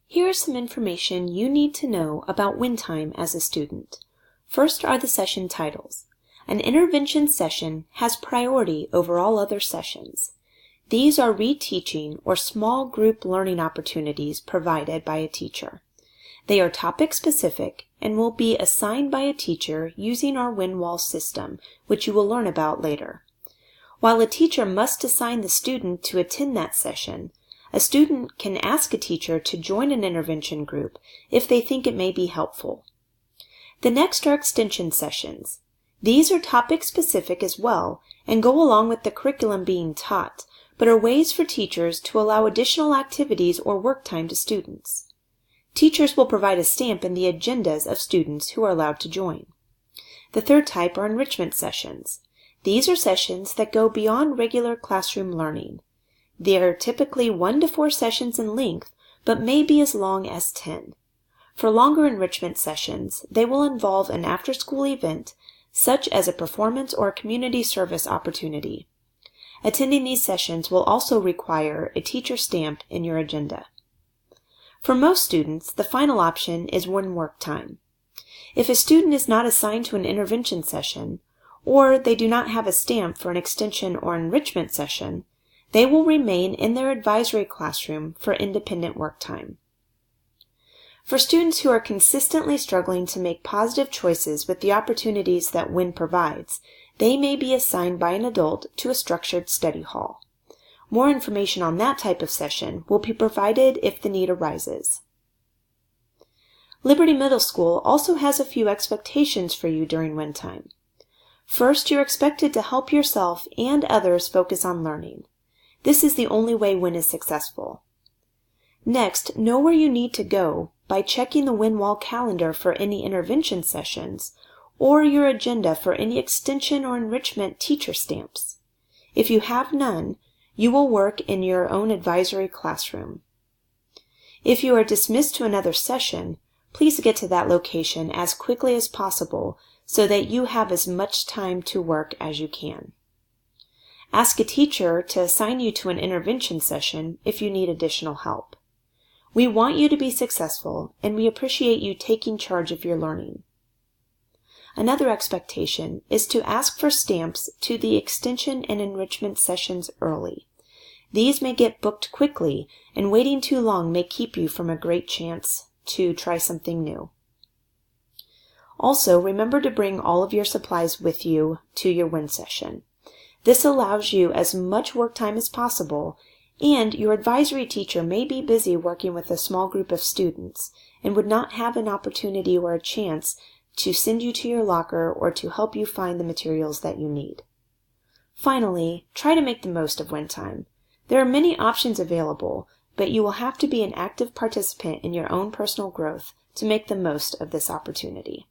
Here is some information you need to know about win time as a student. First are the session titles. An intervention session has priority over all other sessions. These are reteaching or small group learning opportunities provided by a teacher. They are topic specific and will be assigned by a teacher using our WinWall system, which you will learn about later. While a teacher must assign the student to attend that session, a student can ask a teacher to join an intervention group if they think it may be helpful. The next are extension sessions. These are topic specific as well and go along with the curriculum being taught, but are ways for teachers to allow additional activities or work time to students. Teachers will provide a stamp in the agendas of students who are allowed to join. The third type are enrichment sessions. These are sessions that go beyond regular classroom learning. They are typically 1 to 4 sessions in length, but may be as long as 10. For longer enrichment sessions, they will involve an after-school event, such as a performance or a community service opportunity. Attending these sessions will also require a teacher stamp in your agenda. For most students, the final option is one work time. If a student is not assigned to an intervention session, or they do not have a stamp for an extension or enrichment session, they will remain in their advisory classroom for independent work time. For students who are consistently struggling to make positive choices with the opportunities that WIN provides, they may be assigned by an adult to a structured study hall. More information on that type of session will be provided if the need arises. Liberty Middle School also has a few expectations for you during WIN time. First, you're expected to help yourself and others focus on learning. This is the only way WIN is successful. Next, know where you need to go by checking the WinWall calendar for any intervention sessions or your agenda for any extension or enrichment teacher stamps. If you have none, you will work in your own advisory classroom. If you are dismissed to another session, please get to that location as quickly as possible so that you have as much time to work as you can. Ask a teacher to assign you to an intervention session if you need additional help. We want you to be successful, and we appreciate you taking charge of your learning. Another expectation is to ask for stamps to the extension and enrichment sessions early. These may get booked quickly, and waiting too long may keep you from a great chance to try something new. Also, remember to bring all of your supplies with you to your WIN session. This allows you as much work time as possible, and your advisory teacher may be busy working with a small group of students and would not have an opportunity or a chance to send you to your locker or to help you find the materials that you need. Finally, try to make the most of WIN time. There are many options available, but you will have to be an active participant in your own personal growth to make the most of this opportunity.